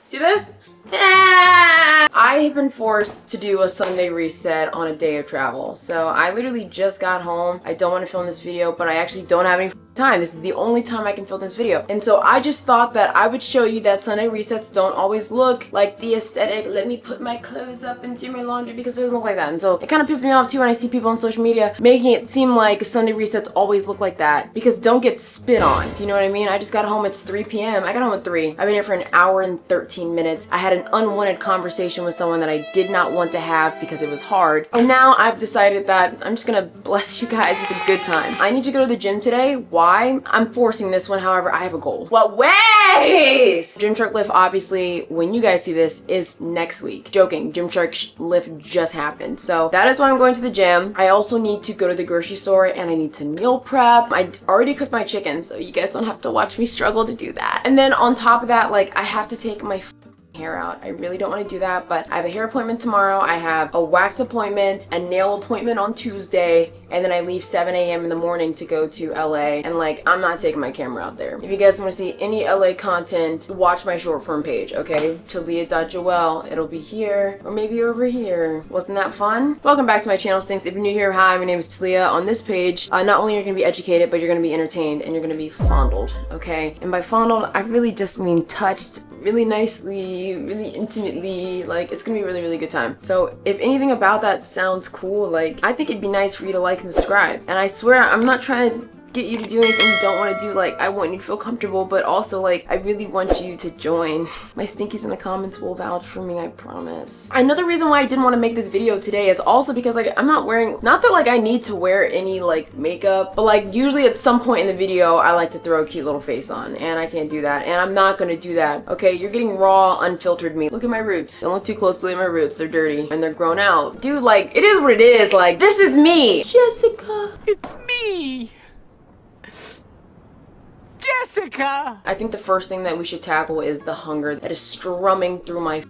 See this? I have been forced to do a Sunday reset on a day of travel. So I literally just got home. I don't want to film this video, but I actually don't have any time. This is the only time I can film this video. And so I just thought that I would show you that Sunday resets don't always look like the aesthetic. Let me put my clothes up and do my laundry, because it doesn't look like that. And so it kind of pisses me off too when I see people on social media making it seem like Sunday resets always look like that, because don't get spit on. Do you know what I mean? I just got home. It's 3 p.m. I got home at 3. I've been here for an hour and 13 minutes. I had an unwanted conversation with someone that I did not want to have because it was hard. And now I've decided that I'm just gonna bless you guys with a good time. I need to go to the gym today. Why? I'm forcing this one, however, I have a goal. What ways? Gymshark lift, obviously, when you guys see this, is next week. Joking, Gymshark lift just happened. So that is why I'm going to the gym. I also need to go to the grocery store and I need to meal prep. I already cooked my chicken, so you guys don't have to watch me struggle to do that. And then on top of that, like, I have to take my hair out. I really don't want to do that, but I have a hair appointment tomorrow. I have a wax appointment, a nail appointment on Tuesday, and then I leave 7 a.m. in the morning to go to LA. And like, I'm not taking my camera out there. If you guys want to see any LA content, watch my short form page, okay? Taliyah.Joel. It'll be here or maybe over here. Wasn't that fun? Welcome back to my channel, Stinks. If you're new here, hi, my name is Taliyah. On this page, not only are you gonna be educated, but you're gonna be entertained and you're gonna be fondled, okay? And by fondled, I really just mean touched really nicely, really intimately. Like, it's gonna be a really, really good time. So if anything about that sounds cool, like, I think it'd be nice for you to like and subscribe. And I swear, I'm not trying to get you to do anything you don't want to do. Like, I want you to feel comfortable, but also, like, I really want you to join. My stinkies in the comments will vouch for me, I promise. Another reason why I didn't want to make this video today is also because, like, I'm not wearing, not that like I need to wear any like makeup, but like usually at some point in the video I like to throw a cute little face on, and I can't do that, and I'm not gonna do that. Okay, you're getting raw, unfiltered me. Look at my roots. Don't look too closely at my roots. They're dirty and they're grown out. Dude, like, it is what it is. Like, this is me, Jessica. It's me, Jessica! I think the first thing that we should tackle is the hunger that is strumming through my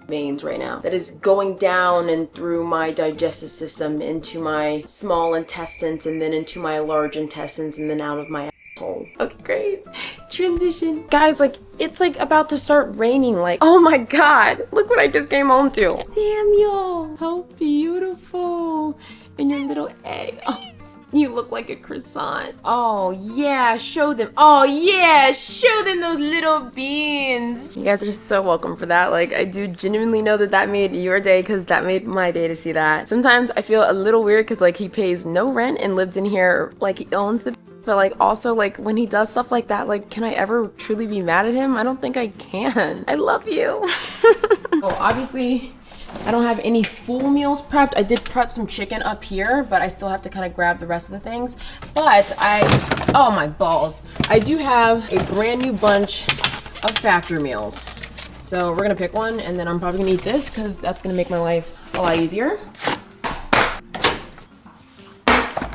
veins right now. That is going down and through my digestive system into my small intestines and then into my large intestines and then out of my asshole. Okay, great. Transition. Guys, like, it's like about to start raining. Like, oh my god, look what I just came home to. Samuel, how beautiful. And your little egg. Oh. You look like a croissant. Oh yeah, show them. Oh yeah, show them those little beans. You guys are so welcome for that. Like, I do genuinely know that that made your day, because that made my day to see that. Sometimes I feel a little weird because like he pays no rent and lives in here, like he owns the, but like also like when he does stuff like that, like, can I ever truly be mad at him? I don't think I can. I love you. Oh, obviously I don't have any full meals prepped. I did prep some chicken up here, but I still have to kind of grab the rest of the things. But oh my balls. I do have a brand new bunch of factory meals. So we're gonna pick one, and then I'm probably gonna eat this because that's gonna make my life a lot easier.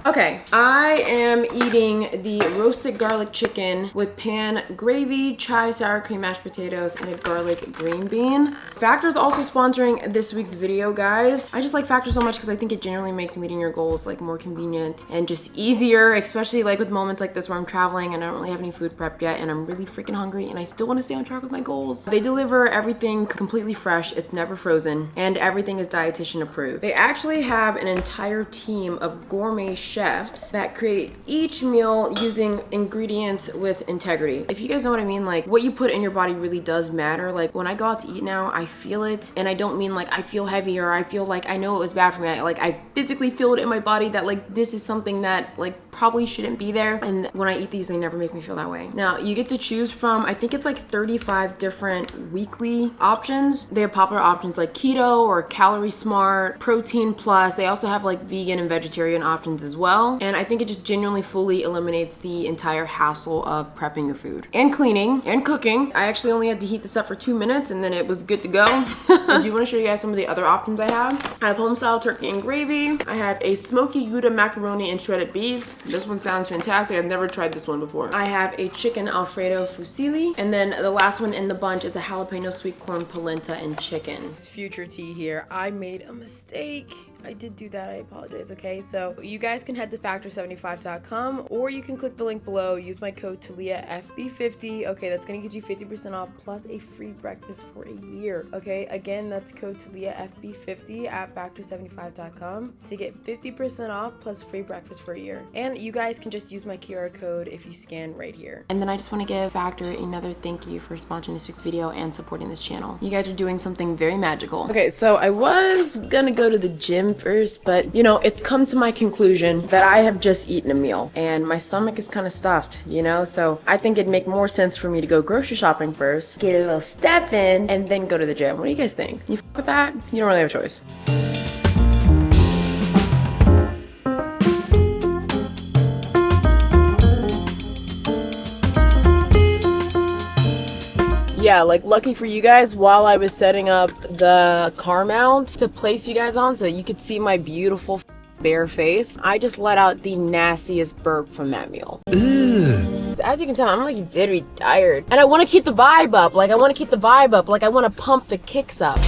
Okay, I am eating the roasted garlic chicken with pan gravy, chive sour cream mashed potatoes, and a garlic green bean. Factor is also sponsoring this week's video, guys. I just like Factor so much because I think it generally makes meeting your goals like more convenient and just easier, especially like with moments like this where I'm traveling and I don't really have any food prepped yet and I'm really freaking hungry and I still want to stay on track with my goals. They deliver everything completely fresh, it's never frozen, and everything is dietitian approved. They actually have an entire team of gourmet chefs that create each meal using ingredients with integrity. If you guys know what I mean, like, what you put in your body really does matter. Like, when I go out to eat now, I feel it, and I don't mean like I feel heavy or I feel like I know it was bad for me. I physically feel it in my body that like this is something that like probably shouldn't be there, and when I eat these, they never make me feel that way. Now, you get to choose from, I think it's like 35 different weekly options. They have popular options like keto or calorie smart, protein plus. They also have like vegan and vegetarian options as well. And I think it just genuinely fully eliminates the entire hassle of prepping your food and cleaning and cooking. I actually only had to heat this up for 2 minutes and then it was good to go. I do want to show you guys some of the other options I have. I have home style turkey and gravy. I have a smoky Gouda macaroni and shredded beef. This one sounds fantastic. I've never tried this one before. I have a chicken Alfredo fusilli. And then the last one in the bunch is a jalapeno sweet corn polenta and chicken. It's future tea here. I made a mistake. I did do that. I apologize, okay? So you guys can head to factor75.com or you can click the link below. Use my code Taliyah FB50. Okay, that's gonna get you 50% off plus a free breakfast for a year. Okay, again, that's code Taliyah FB50 at factor75.com to get 50% off plus free breakfast for a year. And you guys can just use my QR code if you scan right here. And then I just want to give Factor another thank you for sponsoring this week's video and supporting this channel. You guys are doing something very magical. Okay, so I was gonna go to the gym first, but you know, it's come to my conclusion that I have just eaten a meal and my stomach is kind of stuffed, you know? So I think it'd make more sense for me to go grocery shopping first, get a little step in, and then go to the gym. What do you guys think? You f with that? You don't really have a choice. Yeah, like lucky for you guys, while I was setting up the car mount to place you guys on so that you could see my beautiful bare face, I just let out the nastiest burp from that meal. Ugh. As you can tell, I'm like very tired. And I want to keep the vibe up. Like I want to pump the kicks up.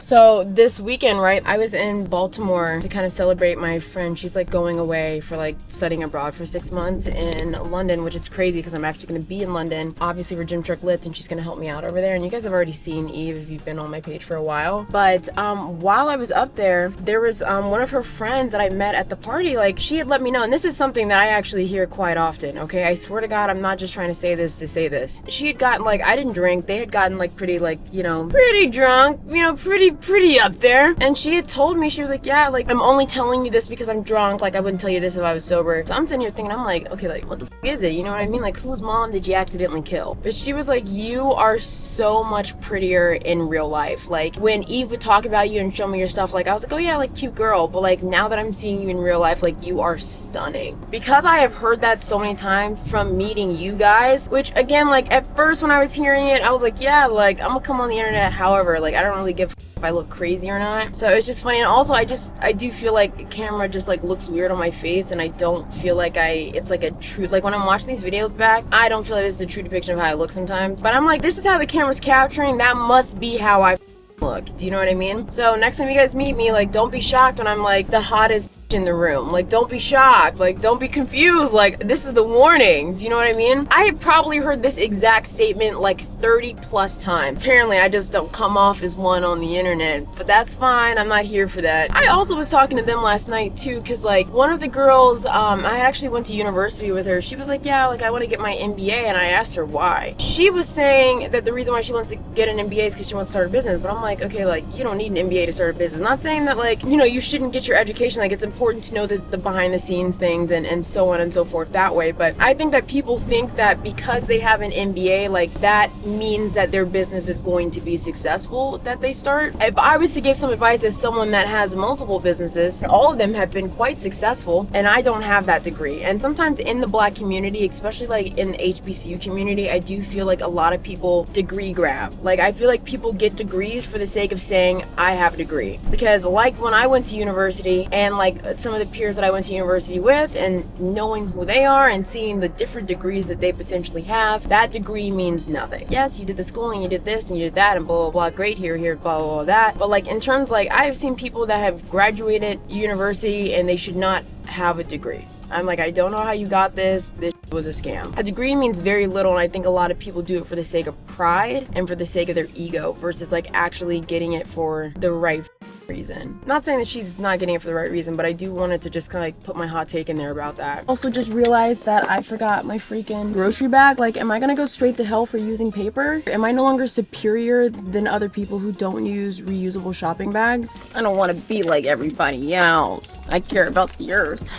So this weekend, right, I was in Baltimore to kind of celebrate my friend. She's like going away for like studying abroad for 6 months in London, which is crazy because I'm actually going to be in London, obviously for Gymshark Glute, and she's going to help me out over there. And you guys have already seen Eve if you've been on my page for a while. But while I was up there, there was one of her friends that I met at the party. Like she had let me know, and this is something that I actually hear quite often, okay? I swear to God, I'm not just trying to say this to say this. She had gotten like, I didn't drink. They had gotten like pretty like, you know, pretty drunk, you know, pretty up there. And she had told me, she was like, yeah, like I'm only telling you this because I'm drunk. Like I wouldn't tell you this if I was sober. So I'm sitting here thinking, I'm like, okay, like what the f is it? You know what I mean? Like whose mom did you accidentally kill? But she was like, you are so much prettier in real life. Like when Eve would talk about you and show me your stuff, like I was like, oh yeah, like cute girl. But like now that I'm seeing you in real life, like you are stunning. Because I have heard that so many times from meeting you guys, which again, like at first when I was hearing it, I was like, yeah, like I'm gonna come on the internet. However, like I don't really give if I look crazy or not. So it's just funny. And also I do feel like camera just like looks weird on my face, and I don't feel like it's like a true, like when I'm watching these videos back, I don't feel like this is a true depiction of how I look sometimes. But I'm like, this is how the camera's capturing, that must be how I look. Do you know what I mean? So next time you guys meet me, like don't be shocked when I'm like the hottest in the room. Like don't be shocked, like don't be confused, like this is the warning. Do you know what I mean? I have probably heard this exact statement like 30 plus times. Apparently I just don't come off as one on the internet, but that's fine. I'm not here for that. I also was talking to them last night too, because like one of the girls, I actually went to university with her. She was like, yeah, like I want to get my MBA, and I asked her why. She was saying that the reason why she wants to get an MBA is because she wants to start a business. But I'm like, okay, like you don't need an MBA to start a business. Not saying that like, you know, you shouldn't get your education, like it's important to know the behind the scenes things and so on and so forth that way. But I think that people think that because they have an MBA, like that means that their business is going to be successful that they start. If I was to give some advice as someone that has multiple businesses, all of them have been quite successful, and I don't have that degree. And sometimes in the Black community, especially like in the HBCU community, I do feel like a lot of people degree grab. Like I feel like people get degrees for the sake of saying I have a degree. Because like when I went to university, and like some of the peers that I went to university with, and knowing who they are and seeing the different degrees that they potentially have, that degree means nothing. Yes, you did the schooling, you did this and you did that and blah blah blah, great, here blah blah blah that, but like in terms, like I've seen people that have graduated university and they should not have a degree. I'm like, I don't know how you got this was a scam. A degree means very little, and I think a lot of people do it for the sake of pride and for the sake of their ego versus like actually getting it for the right reason. Not saying that she's not getting it for the right reason, but I do wanted to just kind of like put my hot take in there about that. Also just realized that I forgot my freaking grocery bag. Like, am I gonna go straight to hell for using paper? Am I no longer superior than other people who don't use reusable shopping bags? I don't want to be like everybody else. I care about the earth.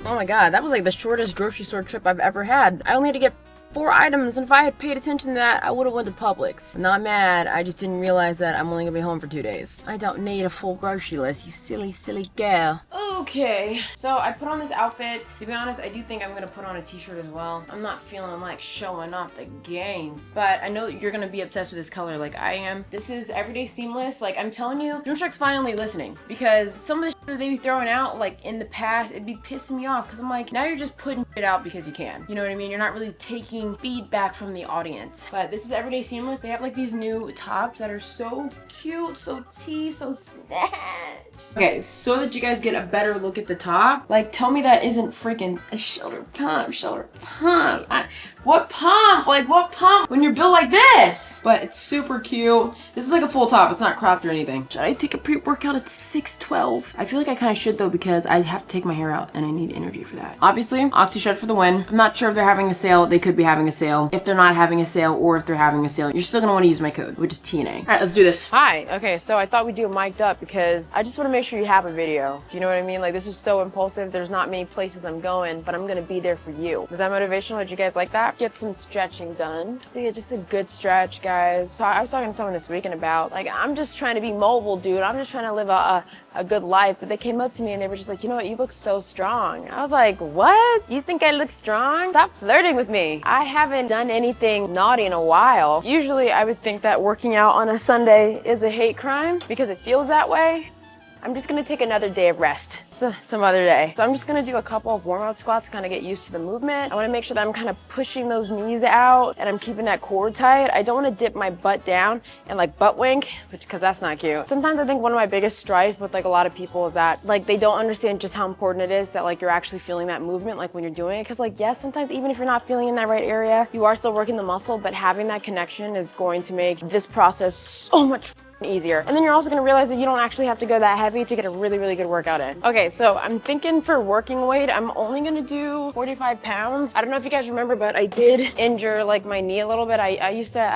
Oh my god, that was like the shortest grocery store trip I've ever had. I only had to get 4 items, and if I had paid attention to that, I would have went to Publix. I'm not mad, I just didn't realize that I'm only gonna be home for 2 days. I don't need a full grocery list, you silly, silly girl. Okay, so I put on this outfit. To be honest, I do think I'm gonna put on a t-shirt as well. I'm not feeling like showing off the gains, but I know you're gonna be obsessed with this color like I am. This is Everyday Seamless. Like, I'm telling you, Gymshark's finally listening, because some of the shit that they be throwing out, like in the past, it'd be pissing me off, because I'm like, now you're just putting it out because you can. You know what I mean? You're not really taking feedback from the audience. But this is Everyday Seamless. They have like these new tops that are so cute, so tea, so snatched. Okay, so that you guys get a better look at the top, like, tell me that isn't freaking a shoulder pump, what pump? Like, what pump when you're built like this? But it's super cute. This is like a full top. It's not cropped or anything. Should I take a pre-workout at 6:12? I feel like I kind of should though, because I have to take my hair out and I need energy for that. Obviously, OxyShred for the win. I'm not sure if they're having a sale. They could be having a sale. If they're not having a sale, or if they're having a sale, you're still gonna want to use my code, which is TNA. All right, let's do this. Hi. Okay, so I thought we'd do a mic'd up because I just want to make sure you have a video. Do you know what I mean? Like, this was so impulsive. There's not many places I'm going, but I'm gonna be there for you. Was that motivational? Did you guys like that? Get some stretching done. Yeah, just a good stretch, guys. So I was talking to someone this weekend about, like, I'm just trying to be mobile, dude. I'm just trying to live a good life. But they came up to me and they were just like, you know what, you look so strong. I was like, what? You think I look strong? Stop flirting with me. I haven't done anything naughty in a while. Usually I would think that working out on a Sunday is a hate crime because it feels that way. I'm just gonna take another day of rest some other day. So I'm just gonna do a couple of warm-up squats to kind of get used to the movement. I wanna make sure that I'm kind of pushing those knees out and I'm keeping that core tight. I don't wanna dip my butt down and like butt wink, because that's not cute. Sometimes I think one of my biggest strife with like a lot of people is that like they don't understand just how important it is that like you're actually feeling that movement like when you're doing it. Because like, yes, sometimes even if you're not feeling in that right area, you are still working the muscle, but having that connection is going to make this process so much easier. And then you're also gonna realize that you don't actually have to go that heavy to get a really, really good workout in. Okay, so I'm thinking for working weight, I'm only gonna do 45 pounds. I don't know if you guys remember, but I did injure like my knee a little bit. I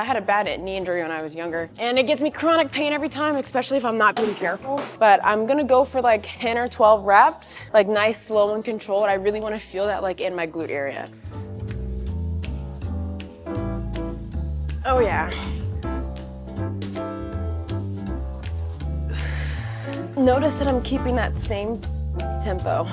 had a bad knee injury when I was younger, and it gives me chronic pain every time, especially if I'm not being careful. But I'm gonna go for like 10 or 12 reps, like nice, slow and controlled. I really wanna feel that like in my glute area. Oh yeah. Notice that I'm keeping that same tempo.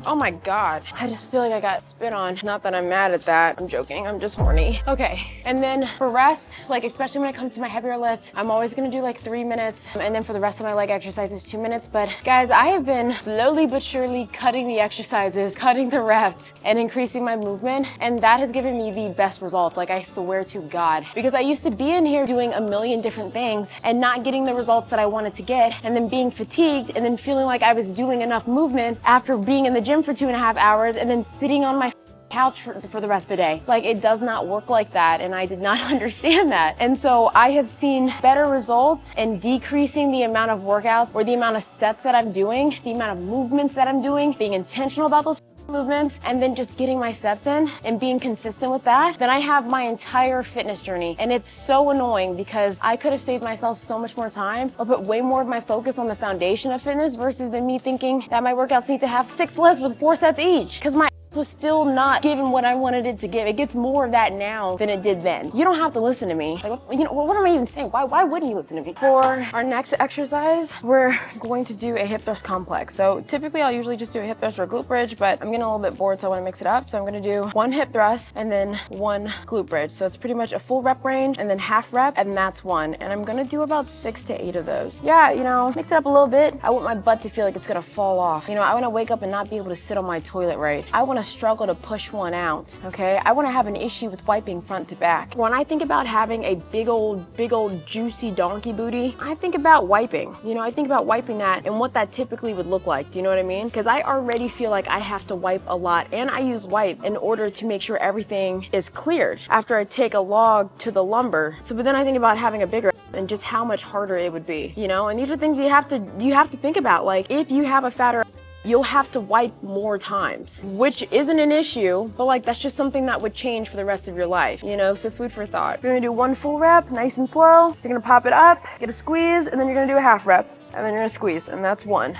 Oh my God, I just feel like I got spit on. Not that I'm mad at that, I'm joking, I'm just horny. Okay, and then for rest, like especially when it comes to my heavier lift, I'm always gonna do like 3 minutes, and then for the rest of my leg exercises, 2 minutes. But guys, I have been slowly but surely cutting the exercises, cutting the reps, and increasing my movement, and that has given me the best results, like I swear to God. Because I used to be in here doing a million different things and not getting the results that I wanted to get, and then being fatigued, and then feeling like I was doing enough movement after being in the gym for 2.5 hours and then sitting on my couch for the rest of the day. Like, it does not work like that, and I did not understand that. And so I have seen better results in decreasing the amount of workouts or the amount of sets that I'm doing, the amount of movements that I'm doing, being intentional about those movements, and then just getting my steps in and being consistent with that, then I have my entire fitness journey. And it's so annoying because I could have saved myself so much more time or put way more of my focus on the foundation of fitness versus than me thinking that my workouts need to have 6 lifts with 4 sets each, because my was still not giving what I wanted it to give. It gets more of that now than it did then. You don't have to listen to me. Like, you know, what am I even saying? Why wouldn't you listen to me? For our next exercise, we're going to do a hip thrust complex. So typically I'll usually just do a hip thrust or a glute bridge, but I'm getting a little bit bored, so I want to mix it up. So I'm going to do 1 hip thrust and then 1 glute bridge. So it's pretty much a full rep range and then half rep, and that's 1. And I'm going to do about 6 to 8 of those. Yeah, you know, mix it up a little bit. I want my butt to feel like it's going to fall off. You know, I want to wake up and not be able to sit on my toilet right. I want to struggle to push one out, okay? I want to have an issue with wiping front to back. When I think about having a big old juicy donkey booty, I think about wiping. You know, I think about wiping that and what that typically would look like. Do you know what I mean? Because I already feel like I have to wipe a lot, and I use wipe in order to make sure everything is cleared after I take a log to the lumber. So, but then I think about having a bigger and just how much harder it would be, you know? And these are things you have to think about. Like, if you have a fatter, you'll have to wipe more times, which isn't an issue, but like that's just something that would change for the rest of your life, you know? So food for thought. You're gonna do 1 full rep, nice and slow. You're gonna pop it up, get a squeeze, and then you're gonna do a half rep, and then you're gonna squeeze, and that's 1.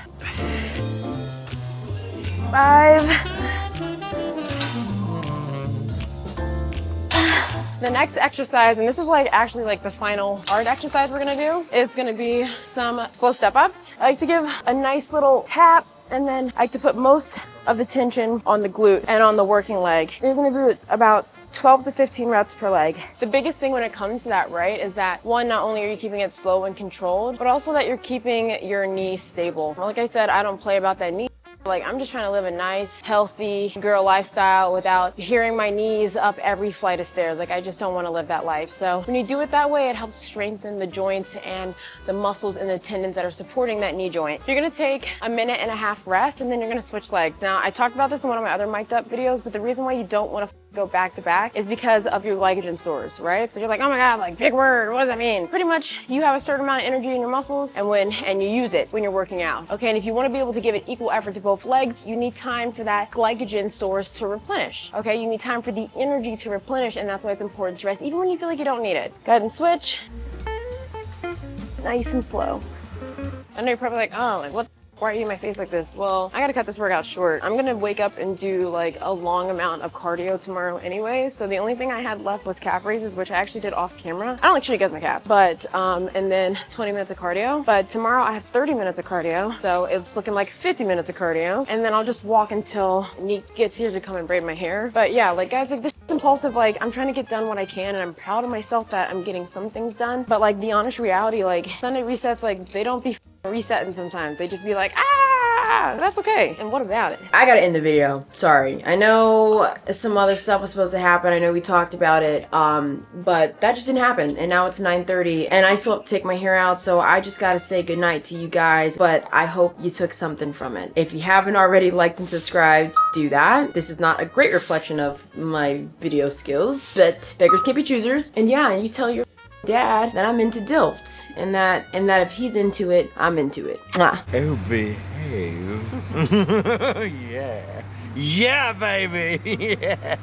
5. The next exercise, and this is like actually like the final hard exercise we're gonna do, is gonna be some slow step ups. I like to give a nice little tap, and then I like to put most of the tension on the glute and on the working leg. You're gonna do about 12 to 15 reps per leg. The biggest thing when it comes to that, right, is that one, not only are you keeping it slow and controlled, but also that you're keeping your knee stable. Like I said, I don't play about that knee. Like, I'm just trying to live a nice, healthy girl lifestyle without hearing my knees up every flight of stairs. Like, I just don't want to live that life. So when you do it that way, it helps strengthen the joints and the muscles and the tendons that are supporting that knee joint. You're gonna take a 1.5 minute rest, and then you're gonna switch legs. Now, I talked about this in one of my other mic'd up videos, but the reason why you don't want to go back to back is because of your glycogen stores, right? So you're like, oh my God, like big word, what does that mean? Pretty much you have a certain amount of energy in your muscles and you use it when you're working out. Okay, and if you want to be able to give it equal effort to both legs, you need time for that glycogen stores to replenish. Okay, you need time for the energy to replenish, and that's why it's important to rest even when you feel like you don't need it. Go ahead and switch. Nice and slow. I know you're probably like, oh, like what? Why are you in my face like this? Well, I gotta cut this workout short. I'm gonna wake up and do like a long amount of cardio tomorrow anyway. So the only thing I had left was calf raises, which I actually did off camera. I don't like show you guys my calves, but, and then 20 minutes of cardio. But tomorrow I have 30 minutes of cardio. So it's looking like 50 minutes of cardio. And then I'll just walk until Nick gets here to come and braid my hair. But yeah, like guys, like this is impulsive. Like I'm trying to get done what I can, and I'm proud of myself that I'm getting some things done. But like the honest reality, like Sunday resets, like they don't be resetting sometimes. They just be like, ah, that's okay. And what about it? I gotta end the video. Sorry. I know some other stuff was supposed to happen. I know we talked about it, but that just didn't happen. And now it's 9:30 and I still have to take my hair out. So I just gotta say goodnight to you guys, but I hope you took something from it. If you haven't already liked and subscribed, do that. This is not a great reflection of my video skills, but beggars can't be choosers. And yeah, you tell your dad that I'm into Dilft, and that if he's into it, I'm into it. Mwah. Oh, behave. Yeah. Yeah, baby. Yeah.